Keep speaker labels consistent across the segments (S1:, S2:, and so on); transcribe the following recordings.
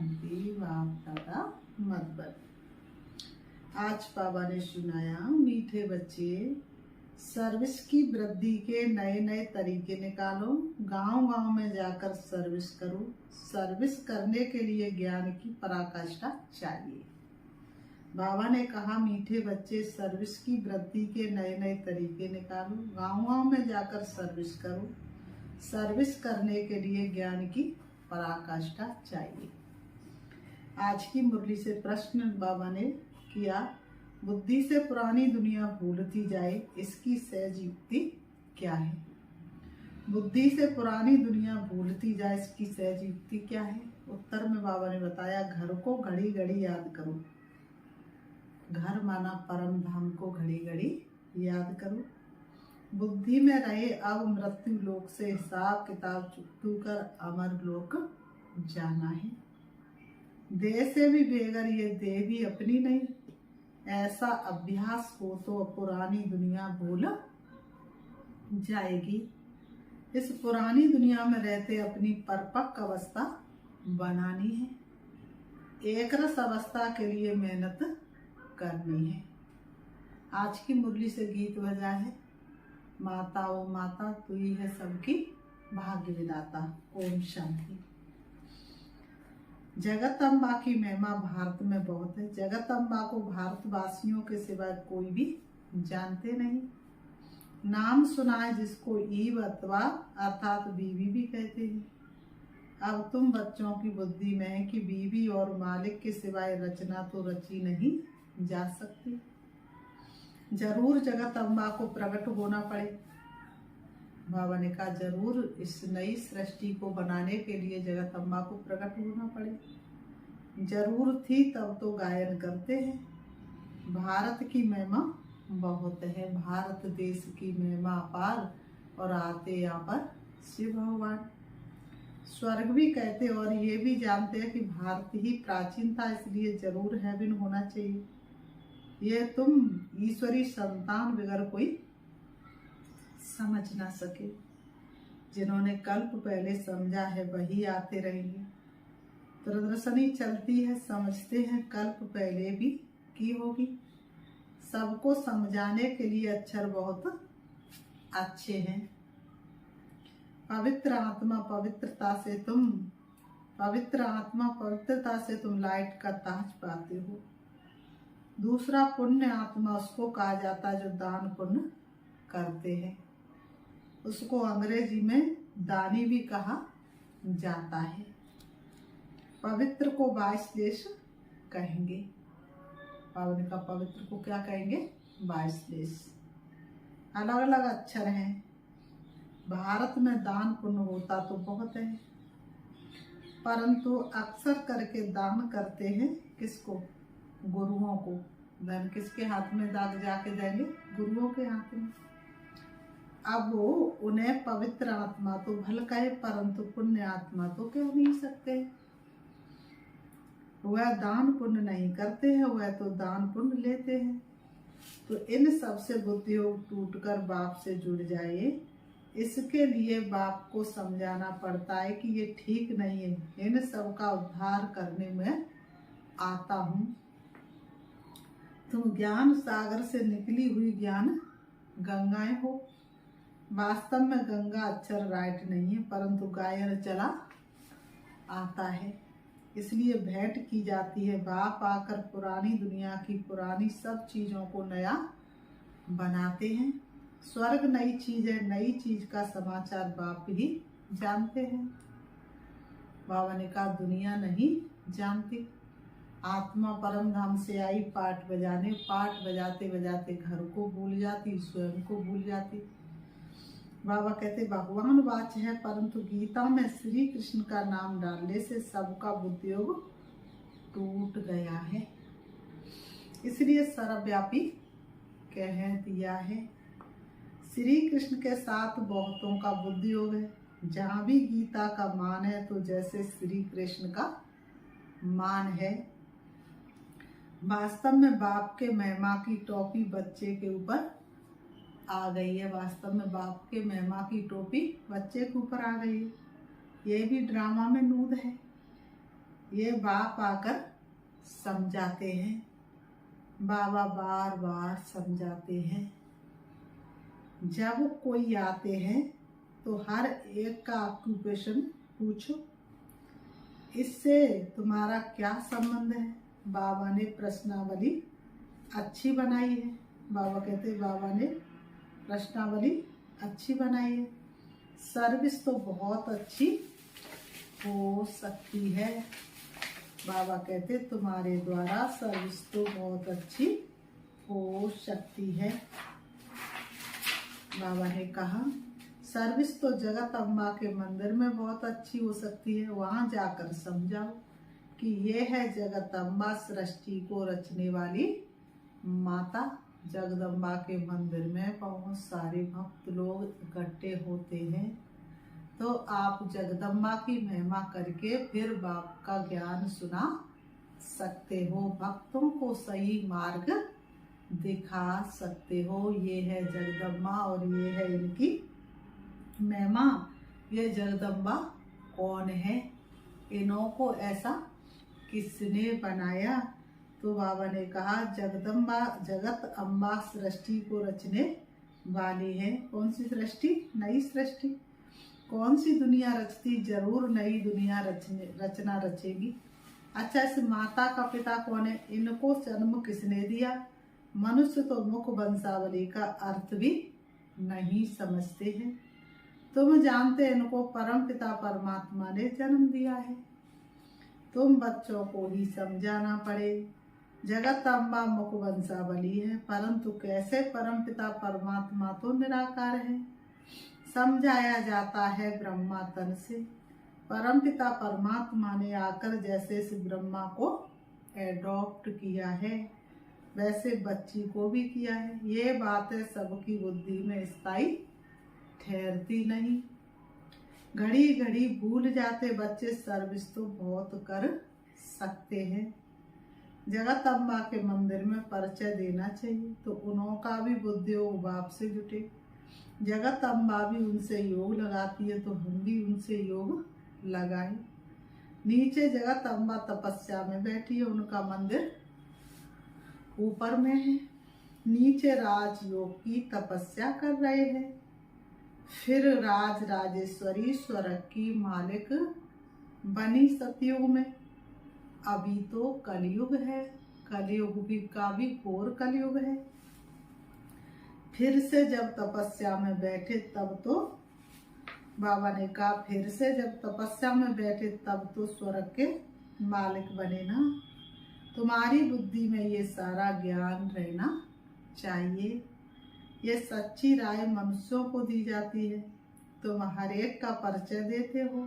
S1: शांति। बाप दादा मधुबन। आज बाबा ने सुनाया, मीठे बच्चे सर्विस की वृद्धि के नए नए तरीके निकालो, गांव गांव में जाकर सर्विस करो। सर्विस करने के लिए ज्ञान की पराकाष्ठा चाहिए। बाबा ने कहा, मीठे बच्चे सर्विस की वृद्धि के नए नए तरीके निकालो, गांव गांव में जाकर सर्विस करो। सर्विस करने के लिए ज्ञान की पराकाष्ठा चाहिए। आज की मुरली से प्रश्न बाबा ने किया, बुद्धि से पुरानी दुनिया भूलती जाए, इसकी सहज युक्ति क्या है? बुद्धि से पुरानी दुनिया भूलती जाए, इसकी सहज युक्ति क्या है? उत्तर में बाबा ने बताया, घर को घड़ी घड़ी याद करो। घर माना परम धाम को घड़ी घड़ी याद करो। बुद्धि में रहे अब मृत्यु लोक से हिसाब किताब चुकतू कर अमर लोक जाना है। देह से भी बेगर ये देह भी अपनी नहीं। ऐसा अभ्यास हो तो पुरानी दुनिया भूल जाएगी। इस पुरानी दुनिया में रहते अपनी परिपक्व अवस्था बनानी है। एक रस अवस्था के लिए मेहनत करनी है। आज की मुरली से गीत बजा है, माता ओ माता तू ही है सबकी भाग्य विधाता। ओम शांति। जगत अम्बा की महिमा भारत में बहुत है। जगत अम्बा को भारतवासियों के सिवाय कोई भी जानते नहीं। नाम सुना है जिसको ईव अथवा अर्थात बीवी भी कहते हैं। अब तुम बच्चों की बुद्धि में है कि बीवी और मालिक के सिवाय रचना तो रची नहीं जा सकती। जरूर जगत अम्बा को प्रकट होना पड़े। बाबा ने कहा, जरूर इस नई सृष्टि को बनाने के लिए जगत अम्बा को प्रकट होना पड़े। जरूर थी तब तो गायन करते हैं। भारत की महिमा बहुत है। भारत देश की महिमा अपार और आते यहाँ पर शिव भगवान। स्वर्ग भी कहते और ये भी जानते हैं कि भारत ही प्राचीन था, इसलिए जरूर हेवन होना चाहिए। ये तुम ईश्वरी संतान बगैर कोई समझ ना सके। जिन्होंने कल्प पहले समझा है वही आते रहेंगे। प्रदर्शनी चलती है, समझते हैं कल्प पहले भी की होगी। सबको समझाने के लिए अक्षर बहुत अच्छे हैं। पवित्र आत्मा पवित्रता से तुम लाइट का ताज पाते हो। दूसरा पुण्य आत्मा उसको कहा जाता है जो दान पुण्य करते हैं। उसको अंग्रेजी में दानी भी कहा जाता है। पवित्र को 22 देश कहेंगे। पावन का पवित्र को क्या कहेंगे? 22 देश। अलग अलग अक्षर हैं। भारत में दान पुण्य होता तो बहुत है, परंतु अक्सर करके दान करते हैं किसको? गुरुओं को। धन किसके हाथ में दाग जाके देंगे? गुरुओं के हाथ में। अब वो उन्हें पवित्र आत्मा तो भल कहे, परंतु पुण्य आत्मा तो कह नहीं सकते। वह दान पुण्य नहीं करते हैं, वह तो दान पुण्य लेते हैं। तो इन सब से बुद्धि टूटकर बाप से जुड़ जाए, इसके लिए बाप को समझाना पड़ता है कि ये ठीक नहीं है। इन सब का उद्धार करने में आता हूँ। तुम ज्ञान सागर से निकली हुई ज्ञान गंगाएं हो। वास्तव में गंगा अक्षर राइट नहीं है, परंतु गायन चला आता है, इसलिए भेंट की जाती है। बाप आकर पुरानी दुनिया की पुरानी सब चीजों को नया बनाते हैं। स्वर्ग नई चीज है, नई चीज का समाचार बाप ही जानते हैं। बाबा ने कहा, दुनिया नहीं जानती। आत्मा परम धाम से आई पाठ बजाने, पाठ बजाते बजाते घर को भूल जाती, स्वयं को भूल जाती। बाबा कहते, भगवान वाच है, परंतु गीता में श्री कृष्ण का नाम डालने से सबका बुद्धियोग टूट गया है, इसलिए सर्वव्यापी कह दिया है। श्री कृष्ण के साथ बहुतों का बुद्धियोग है। जहाँ भी गीता का मान है तो जैसे श्री कृष्ण का मान है। वास्तव में बाप के महिमा की टोपी बच्चे के ऊपर आ गई है। वास्तव में बाप के महिमा की टोपी बच्चे के ऊपर आ गई है। ये भी ड्रामा में नूद है। ये बाप आकर समझाते हैं, बाबा बार बार समझाते हैं। जब कोई आते हैं तो हर एक का ऑक्यूपेशन पूछो, इससे तुम्हारा क्या संबंध है। बाबा ने प्रश्नावली अच्छी बनाई है। बाबा कहते बाबा ने प्रश्नावली अच्छी बनाई है। सर्विस तो बहुत अच्छी हो सकती है। बाबा कहते तुम्हारे द्वारा सर्विस तो बहुत अच्छी हो सकती है। बाबा ने कहा सर्विस तो जगत अम्बा के मंदिर में बहुत अच्छी हो सकती है। वहाँ जाकर समझाओ कि ये है जगत अम्बा, सृष्टि को रचने वाली माता। जगदम्बा के मंदिर में बहुत सारे भक्त लोग इकट्ठे होते हैं, तो आप जगदम्बा की महिमा करके फिर बाप का ज्ञान सुना सकते हो, भक्तों को सही मार्ग दिखा सकते हो। ये है जगदम्बा और ये है इनकी महिमा। ये जगदम्बा कौन है, इन्हों को ऐसा किसने बनाया। तो बाबा ने कहा जगदम्बा, जगत अम्बा सृष्टि को रचने वाली है। कौन सी सृष्टि? नई सृष्टि। कौन सी दुनिया रचती? जरूर नई दुनिया रचना रचेगी। अच्छा, इस माता का पिता कौन है? इनको जन्म किसने दिया? मनुष्य तो मुख वंशावली का अर्थ भी नहीं समझते हैं। तुम जानते इनको परम पिता परमात्मा ने जन्म दिया है। तुम बच्चों को ही समझाना पड़े। जगत अम्बा मुख वंशावली है, परंतु कैसे परम पिता परमात्मा तो निराकार है। समझाया जाता है ब्रह्मा तन से। परम पिता परमात्मा ने आकर जैसे इस ब्रह्मा को एडॉप्ट किया है, वैसे बच्ची को भी किया है। ये बातें सबकी बुद्धि में स्थायी ठहरती नहीं। घड़ी घड़ी भूल जाते बच्चे। सर्विस तो बहुत कर सकते हैं। जगत अम्बा के मंदिर में परिचय देना चाहिए, तो उन्हों का भी बुद्धि योग बाप से जुटे। जगत अम्बा भी उनसे योग लगाती है, तो हम भी उनसे योग लगाएं। नीचे जगत अम्बा तपस्या में बैठी है, उनका मंदिर ऊपर में है। नीचे राजयोग की तपस्या कर रहे हैं। फिर राज राजेश्वरी स्वर्ग की मालिक बनी सतयुग में। अभी तो कलयुग है, कलयुग भी का भी घोर कलयुग है। फिर से जब तपस्या में बैठे तब तो बाबा ने कहा फिर से जब तपस्या में बैठे तब तो स्वर्ग के मालिक बने ना। तुम्हारी बुद्धि में ये सारा ज्ञान रहना चाहिए। ये सच्ची राय मनुष्यों को दी जाती है। तुम हर एक का परिचय देते हो,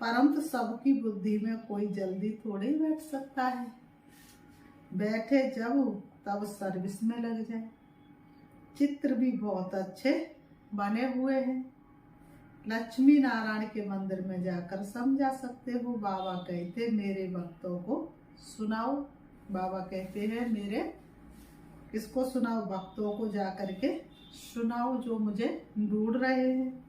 S1: परंतु सबकी बुद्धि में कोई जल्दी थोड़े ही बैठ सकता है। बैठे जब तब सर्विस में लग जाए। चित्र भी बहुत अच्छे बने हुए हैं। लक्ष्मी नारायण के मंदिर में जाकर समझा सकते हो। बाबा कहते मेरे भक्तों को सुनाओ। बाबा कहते हैं मेरे किसको सुनाओ? भक्तों को जाकर के सुनाओ जो मुझे ढूंढ रहे हैं।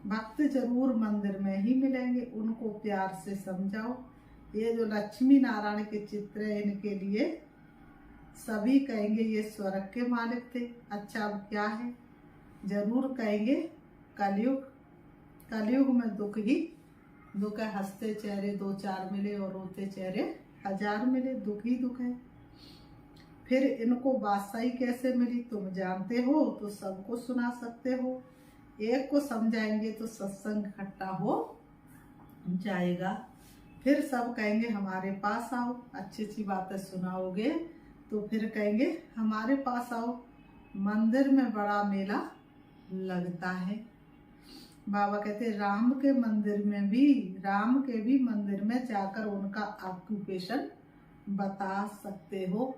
S1: भक्त जरूर मंदिर में ही मिलेंगे, उनको प्यार से समझाओ। ये जो लक्ष्मी नारायण के चित्र है, इनके लिए सभी कहेंगे ये स्वर्ग के मालिक थे। अच्छा, अब क्या है? जरूर कहेंगे कलयुग। कलयुग में दुख ही दुख है। हंसते चेहरे दो चार मिले और रोते चेहरे हजार मिले। दुख ही दुख है। फिर इनको बादशाही कैसे मिली? तुम जानते हो तो सबको सुना सकते हो। एक को समझाएंगे तो सत्संग इकट्ठा हो जाएगा। फिर सब कहेंगे हमारे पास आओ। अच्छी अच्छी बातें सुनाओगे तो फिर कहेंगे हमारे पास आओ। मंदिर में बड़ा मेला लगता है। बाबा कहते राम के भी मंदिर में जाकर उनका ऑक्यूपेशन बता सकते हो।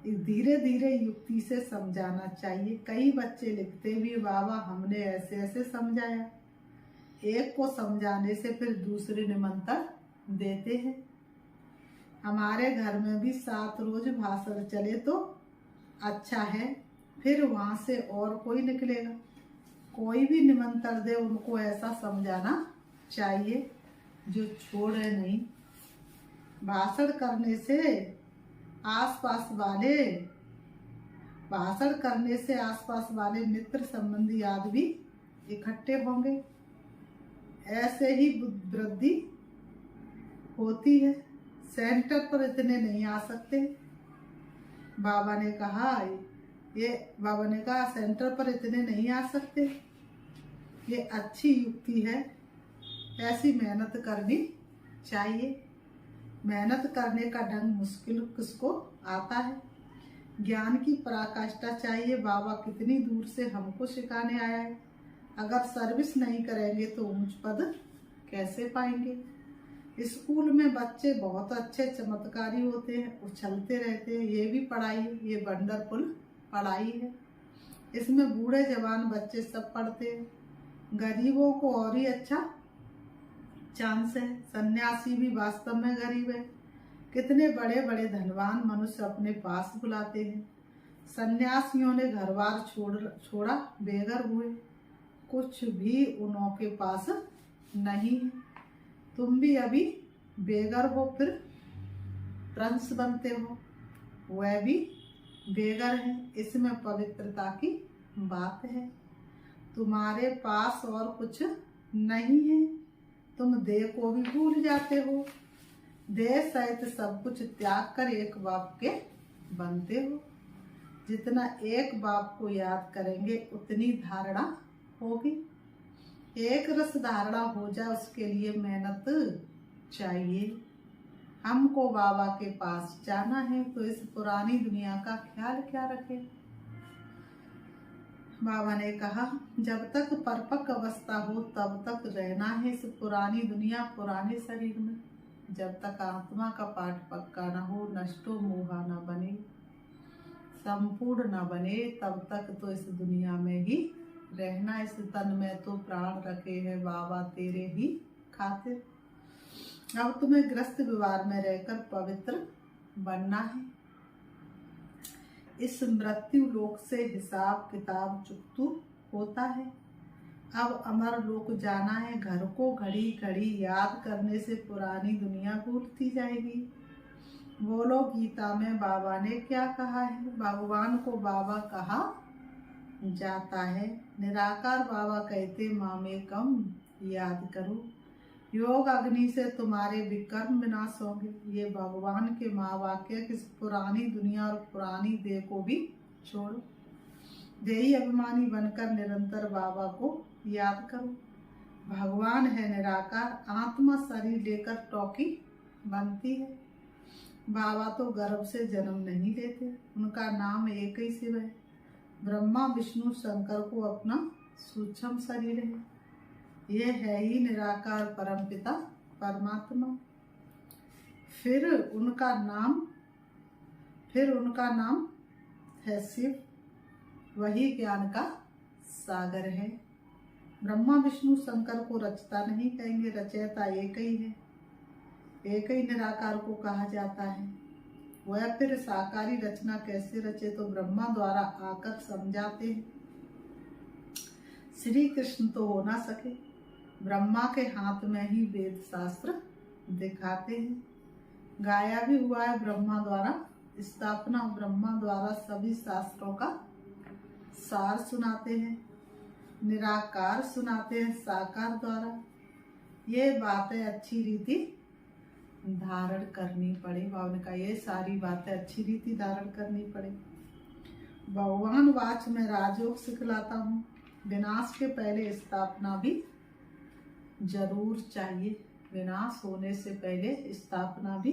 S1: धीरे धीरे युक्ति से समझाना चाहिए। कई बच्चे लिखते भी बाबा हमने ऐसे ऐसे समझाया। एक को समझाने से फिर दूसरे निमंत्रण देते हैं। हमारे घर में भी 7 रोज भाषण चले तो अच्छा है, फिर वहां से और कोई निकलेगा। कोई भी निमंत्रण दे उनको ऐसा समझाना चाहिए। जो छोड़े नहीं। भाषण करने से आसपास वाले मित्र संबंधी आदि भी इकट्ठे होंगे। ऐसे ही वृद्धि होती है। सेंटर पर इतने नहीं आ सकते। बाबा ने कहा सेंटर पर इतने नहीं आ सकते। ये अच्छी युक्ति है। ऐसी मेहनत करनी चाहिए। मेहनत करने का ढंग मुश्किल किसको आता है। ज्ञान की पराकाष्ठा चाहिए। बाबा कितनी दूर से हमको सिखाने आया है। अगर सर्विस नहीं करेंगे तो ऊंच पद कैसे पाएंगे। स्कूल में बच्चे बहुत अच्छे चमत्कारी होते हैं, उछलते रहते हैं। ये भी पढ़ाई है, ये वंडरफुल पढ़ाई है। इसमें बूढ़े जवान बच्चे सब पढ़ते हैं। गरीबों को और ही अच्छा चांस है। सन्यासी भी वास्तव में गरीब है। कितने बड़े बड़े धनवान मनुष्य अपने पास बुलाते हैं। सन्यासियों ने घर बार छोड़ा, बेघर हुए। कुछ भी उनके पास नहीं है। तुम भी अभी बेघर हो, फिर प्रिंस बनते हो। वह भी बेघर है। इसमें पवित्रता की बात है। तुम्हारे पास और कुछ नहीं है। तुम देह को भी भूल जाते हो। देह सहित सब कुछ त्याग कर एक बाप के बनते हो। जितना एक बाप को याद करेंगे उतनी धारणा होगी। एक रस धारणा हो जाए, उसके लिए मेहनत चाहिए। हमको बाबा के पास जाना है तो इस पुरानी दुनिया का ख्याल क्या रखें। बाबा ने कहा जब तक परिपक्व अवस्था हो तब तक रहना है इस पुरानी दुनिया, पुराने शरीर में। जब तक आत्मा का पाठ पक्का न हो, नष्टो मोहा न बने, संपूर्ण न बने, तब तक तो इस दुनिया में ही रहना। इस तन में तो प्राण रखे हैं बाबा तेरे ही खातिर। अब तुम्हें गृहस्थ व्यवहार में रहकर पवित्र बनना है। इस मृत्यु लोक से हिसाब किताब चुकतू होता है। अब अमर लोक जाना है। घर को घड़ी घड़ी याद करने से पुरानी दुनिया भूलती जाएगी। बोलो गीता में बाबा ने क्या कहा है। भगवान को बाबा कहा जाता है। निराकार बाबा कहते मामेकम याद करो। योग अग्नि से तुम्हारे विकर्म विनाश होंगे। ये भगवान के महावाक्य किस पुरानी दुनिया और पुरानी देह को भी छोड़ो। देही अभिमानी बनकर निरंतर बाबा को याद करो। भगवान है निराकार। आत्मा शरीर लेकर टॉकी बनती है। बाबा तो गर्भ से जन्म नहीं लेते। उनका नाम एक ही शिव है। ब्रह्मा विष्णु शंकर को अपना सूक्ष्म शरीर है। यह है ही निराकार परमपिता परमात्मा। फिर उनका नाम है शिव। वही ज्ञान का सागर है। ब्रह्मा विष्णु शंकर को रचता नहीं कहेंगे, रचयिता एक ही है। एक ही निराकार को कहा जाता है। वह फिर साकारी रचना कैसे रचे तो ब्रह्मा द्वारा आकर समझाते हैं। श्री कृष्ण तो हो ना सके। ब्रह्मा के हाथ में ही वेद शास्त्र दिखाते हैं। गाया भी हुआ है ब्रह्मा द्वारा स्थापना। ब्रह्मा द्वारा सभी शास्त्रों का सार सुनाते हैं। निराकार सुनाते हैं साकार द्वारा। ये बातें अच्छी रीति धारण करनी पड़े। बाबा ने कहा ये सारी बातें अच्छी रीति धारण करनी पड़े। भगवान वाच में राजयोग सिखलाता हूँ। विनाश के पहले स्थापना भी जरूर चाहिए। विनाश होने से पहले स्थापना भी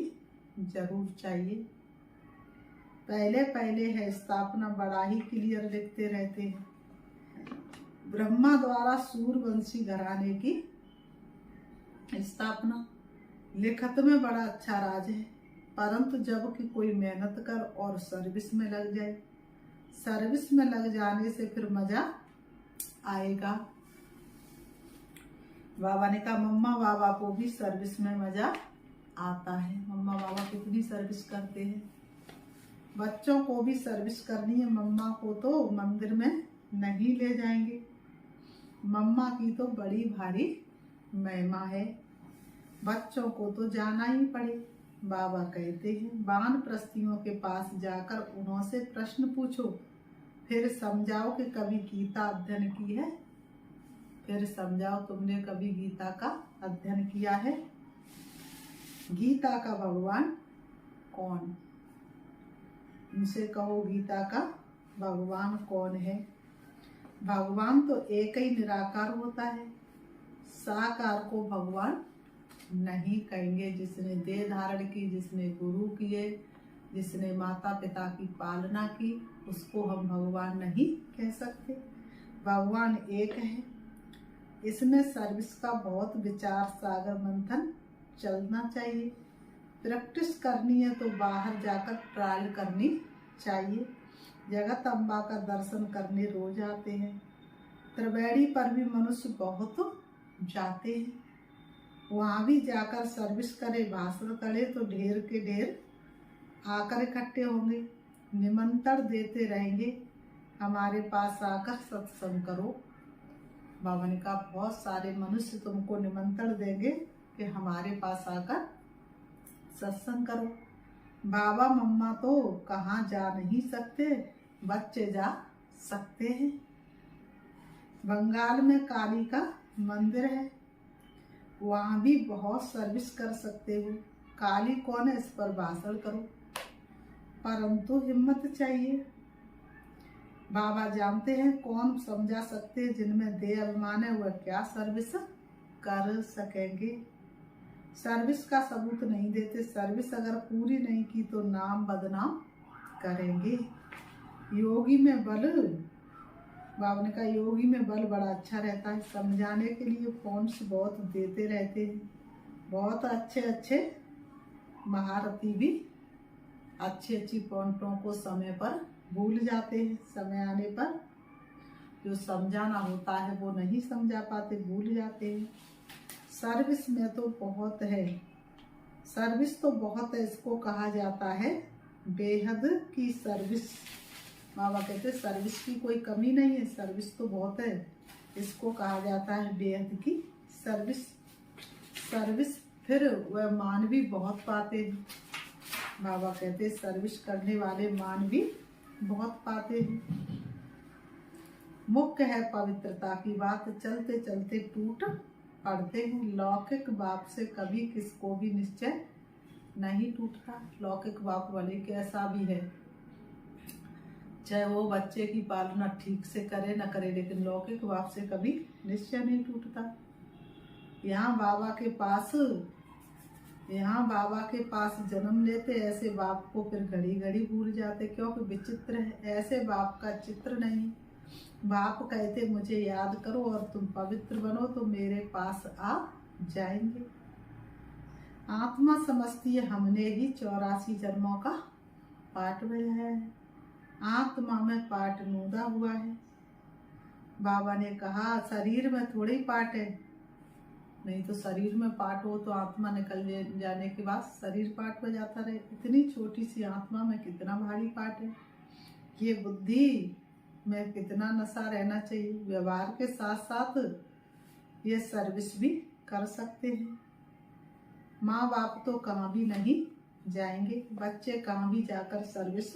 S1: जरूर चाहिए। पहले पहले है स्थापना, बड़ा ही क्लियर लिखते रहते हैं। ब्रह्मा द्वारा सूर्यवंशी घराने की स्थापना लिखत में बड़ा अच्छा राज है। परंतु जब कि कोई मेहनत कर और सर्विस में लग जाए, सर्विस में लग जाने से फिर मजा आएगा। बाबा ने कहा मम्मा बाबा को भी सर्विस में मजा आता है। मम्मा बाबा कितनी सर्विस करते हैं। बच्चों को भी सर्विस करनी है। मम्मा को तो मंदिर में नहीं ले जाएंगे। मम्मा की तो बड़ी भारी महिमा है। बच्चों को तो जाना ही पड़े। बाबा कहते हैं वानप्रस्थियों के पास जाकर उन्होंने प्रश्न पूछो, फिर समझाओ कि कभी गीता अध्ययन की है। फिर समझाओ तुमने कभी गीता का अध्ययन किया है। गीता का भगवान कौन? उनसे कहो गीता का भगवान कौन है। भगवान तो एक ही निराकार होता है, साकार को भगवान नहीं कहेंगे। जिसने देह धारण की, जिसने गुरु किए, जिसने माता पिता की पालना की, उसको हम भगवान नहीं कह सकते। भगवान एक है। इसमें सर्विस का बहुत विचार सागर मंथन चलना चाहिए। प्रैक्टिस करनी है तो बाहर जाकर ट्रायल करनी चाहिए। जगत अम्बा का दर्शन करने रोज आते हैं। त्रिवेणी पर भी मनुष्य बहुत जाते हैं। वहाँ भी जाकर सर्विस करे, भाषण करे तो ढेर के ढेर आकर इकट्ठे होंगे, निमंत्रण देते रहेंगे हमारे पास आकर सत्संग करो। बाबा ने कहा बहुत सारे मनुष्य तुमको निमंत्रण देंगे कि हमारे पास आकर सत्संग करो। बाबा मम्मा तो कहाँ जा नहीं सकते, बच्चे जा सकते हैं। बंगाल में काली का मंदिर है, वहाँ भी बहुत सर्विस कर सकते हो। काली कौन है इस पर भाषण करो, परंतु हिम्मत चाहिए। बाबा जानते हैं कौन समझा सकते हैं जिनमें देह अभिमान है वह क्या सर्विस कर सकेंगे। सर्विस का सबूत नहीं देते। सर्विस अगर पूरी नहीं की तो नाम बदनाम करेंगे। योगी में बल, बाबा ने कहा योगी में बल बड़ा अच्छा रहता है। समझाने के लिए पॉइंट्स बहुत देते रहते हैं। बहुत अच्छे अच्छे महारथी भी अच्छी अच्छी पॉइंटों को समय पर भूल जाते हैं। समय आने पर जो समझाना होता है वो नहीं समझा पाते, भूल जाते हैं। सर्विस में तो बहुत है, सर्विस तो बहुत है। इसको कहा जाता है बेहद की सर्विस। बाबा कहते हैं सर्विस की कोई कमी नहीं है, सर्विस तो बहुत है। इसको कहा जाता है बेहद की सर्विस। सर्विस फिर वह मान भी बहुत पाते हैं। बाबा कहते हैं सर्विस करने वाले मान भी बहुत पाते हैं। मुख्य है पवित्रता की बात, चलते चलते टूट पड़ते हैं। लौकिक बाप से कभी किसको भी निश्चय नहीं टूटता। लौकिक बाप वाले कैसा भी है, चाहे वो बच्चे की पालना ठीक से करे न करे, लेकिन लौकिक बाप से कभी निश्चय नहीं टूटता। यहाँ बाबा के पास जन्म लेते, ऐसे बाप को फिर घड़ी घड़ी भूल जाते, क्योंकि विचित्र है। ऐसे बाप का चित्र नहीं। बाप कहते मुझे याद करो और तुम पवित्र बनो तो मेरे पास आ जाएंगे। आत्मा समझती है हमने ही 84 जन्मों का पाठ बजाया है। आत्मा में पाठ नूदा हुआ है। बाबा ने कहा शरीर में थोड़े ही पाठ है, नहीं तो शरीर में पाठ हो तो आत्मा निकल जाने के बाद शरीर पाठ बजाता रहे। इतनी छोटी सी आत्मा में कितना भारी पाठ है। ये बुद्धि में कितना नशा रहना चाहिए। व्यवहार के साथ साथ ये सर्विस भी कर सकते हैं। माँ बाप तो कहाँ भी नहीं जाएंगे, बच्चे कहाँ भी जाकर सर्विस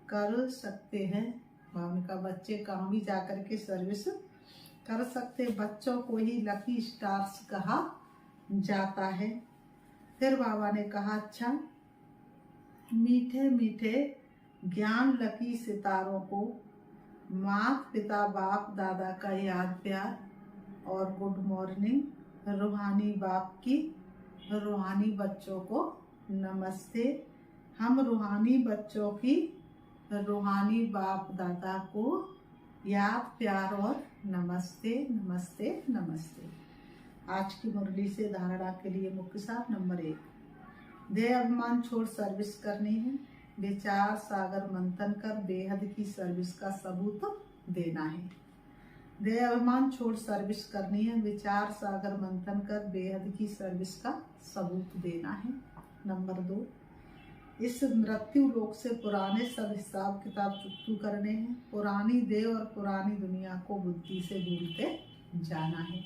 S1: कर सकते हैं। बाबा ने कहा बच्चे कहाँ भी जाकर के सर्विस कर सकते। बच्चों को ही लकी स्टार्स कहा जाता है। फिर बाबा ने कहा अच्छा, मीठे मीठे ज्ञान लकी सितारों को माता पिता बाप दादा का याद प्यार और गुड मॉर्निंग। रूहानी बाप की रूहानी बच्चों को नमस्ते। हम रूहानी बच्चों की रूहानी बाप दादा को याद प्यार और नमस्ते नमस्ते नमस्ते। आज की मुरली से धारणा के लिए मुख्य सार नंबर 1, देह अभिमान छोड़ सर्विस करनी है। विचार सागर मंथन कर बेहद की सर्विस का सबूत देना है। देह अभिमान छोड़ सर्विस करनी है। विचार सागर मंथन कर बेहद की सर्विस का सबूत देना है। नंबर 2, इस मृत्यु लोक से पुराने सब हिसाब किताब चुकतू करने हैं। पुरानी देह और पुरानी दुनिया को बुद्धि से भूलते जाना है।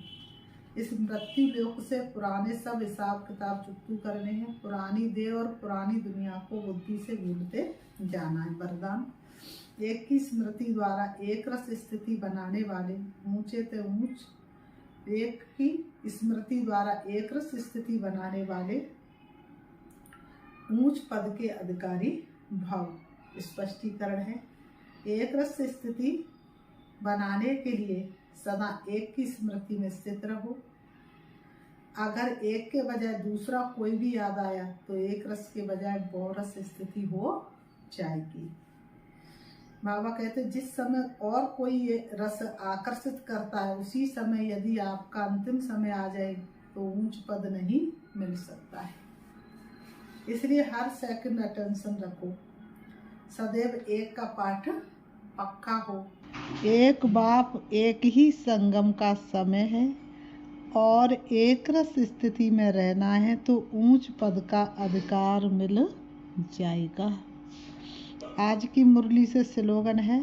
S1: इस मृत्यु लोक से पुराने सब हिसाब किताब चुकतू करने हैं। पुरानी देह और पुरानी दुनिया को बुद्धि से भूलते जाना है। वरदान, एक की स्मृति द्वारा एक रस स्थिति बनाने वाले ऊंचे ते ऊंच, एक की स्मृति द्वारा एक रस स्थिति बनाने वाले ऊंच पद के अधिकारी भाव। स्पष्टीकरण है, एक रस स्थिति बनाने के लिए सदा एक की स्मृति में स्थित रहो। अगर एक के बजाय दूसरा कोई भी याद आया तो एक रस के बजाय बहुरस स्थिति हो जाएगी। बाबा कहते जिस समय और कोई ये रस आकर्षित करता है उसी समय यदि आपका अंतिम समय आ जाए तो ऊंच पद नहीं मिल सकता है। इसलिए हर सेकंड अटेंशन रखो, सदैव एक का पाठ पक्का हो। एक बाप एक ही संगम का समय है और एक रस स्थिति में रहना है तो ऊंच पद का अधिकार मिल जाएगा। आज की मुरली से स्लोगन है,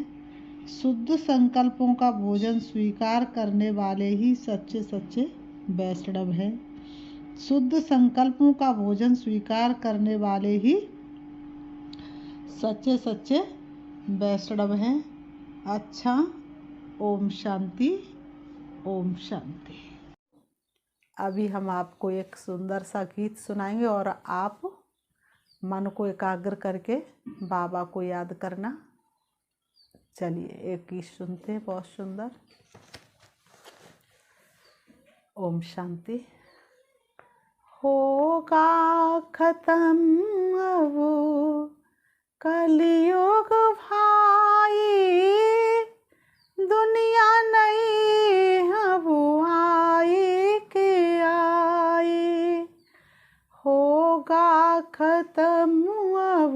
S1: शुद्ध संकल्पों का भोजन स्वीकार करने वाले ही सच्चे सच्चे वैष्णव हैं। शुद्ध संकल्पों का भोजन स्वीकार करने वाले ही सच्चे सच्चे वैष्णव हैं। अच्छा, ओम शांति, ओम शांति। अभी हम आपको एक सुंदर सा गीत सुनाएंगे और आप मन को एकाग्र करके बाबा को याद करना। चलिए एक गीत सुनते हैं, बहुत सुंदर। ओम शांति। होगा खत्म अब कलयुग भाई, दुनिया नहीं अब आई के आई। होगा खत्म अब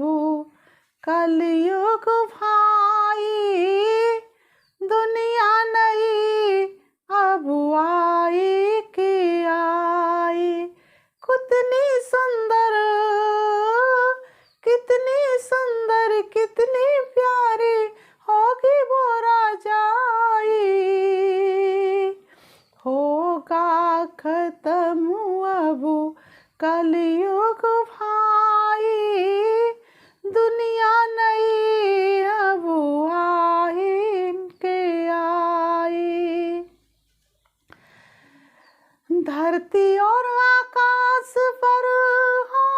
S1: कलयुग भाई, दुनिया नहीं अब आई के आई। कितनी सुंदर, कितनी सुंदर, कितनी प्यारी होगी वो राजाई। होगा खत्म अब कलयुग भाई, दुनिया नहीं अब आई के आई। धरती और आकाश पर हो,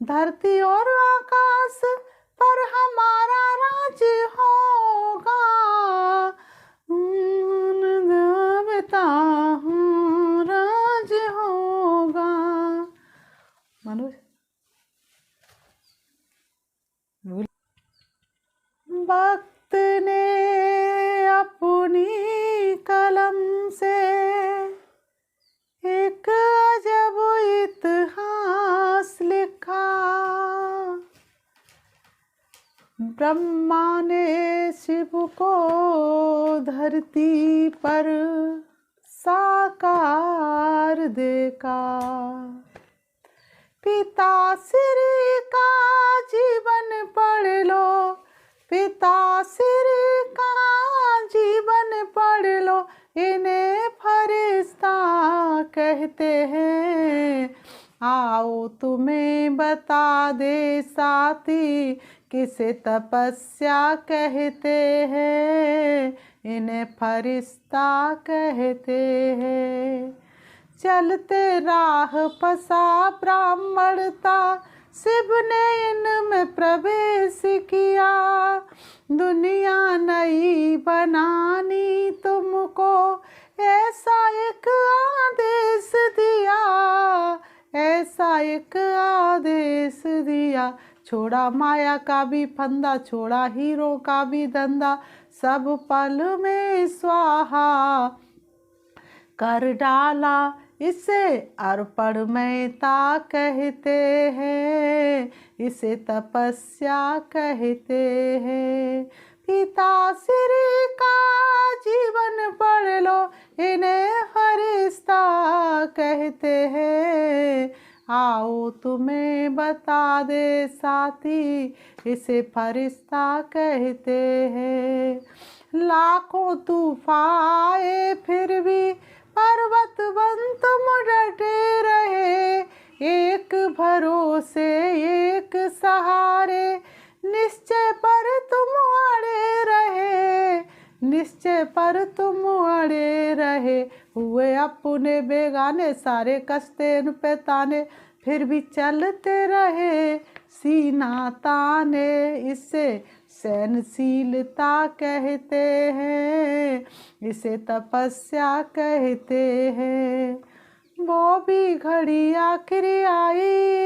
S1: धरती और आकाश पर हमारा राज होगा। देवता हूँ राज होगा। मनुष्य वक्त ने अपनी कलम से एक अजब इतिहास लिखा। ब्रह्मा ने शिव को धरती पर साकार देखा। पिता श्री का जीवन पढ़ लो, पिता श्री का जीवन पढ़ लो, इन्हें फरिश्ता कहते हैं। आओ तुम्हें बता दे साथी, किसे तपस्या कहते हैं, इन्हें फरिश्ता कहते हैं। चलते राह पसा ब्राह्मणता, शिव ने इनमें प्रवेश किया। दुनिया नई बनानी तुमको, ऐसा एक आदेश दिया, ऐसा एक आदेश दिया। छोड़ा माया का भी फंदा, छोड़ा हीरो का भी धंधा, सब पल में स्वाहा कर डाला। इसे अर्पण महता कहते हैं, इसे तपस्या कहते हैं। पिता श्री का जीवन पढ़ लो, इन्हें फरिश्ता कहते हैं। आओ तुम्हें बता दे साथी, इसे फरिश्ता कहते हैं। लाखों तूफान आए फिर भी पर्वत बन तुम डटे रहे। एक भरोसे एक सहारे निश्चय पर तुम अड़े रहे। निश्चय पर तुम अड़े रहे। हुए अपने बेगाने सारे कष्टे उन पे ताने, फिर भी चलते रहे सीना ताने। इसे सहनशीलता कहते हैं, इसे तपस्या कहते हैं। वो भी घड़ी आखिर आई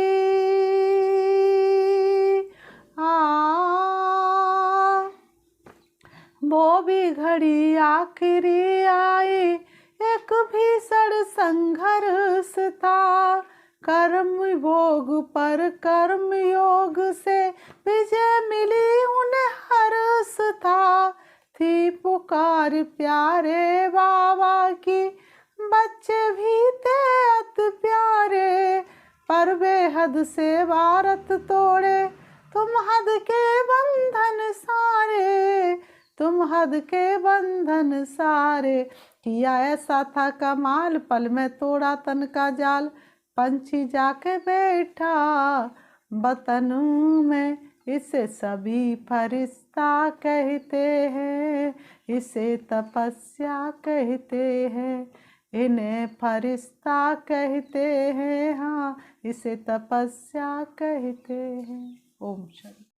S1: वो भी घड़ी आखिरी आई। एक भीषण संघर्ष था, कर्म भोग पर कर्म योग से विजय मिली उन्हें हर्ष था। थी पुकार प्यारे बाबा की, बच्चे भी थे अति प्यारे, पर बेहद से भारत तोड़े तुम हद के बंधन सारे। तुम हद के बंधन सारे। किया ऐसा था कमाल, पल में तोड़ा तन का जाल। पंछी जाके बैठा वतन में, इसे सभी फरिश्ता कहते हैं, इसे तपस्या कहते हैं। इन्हें फरिश्ता कहते हैं, हाँ इसे तपस्या कहते हैं। ओम शांति।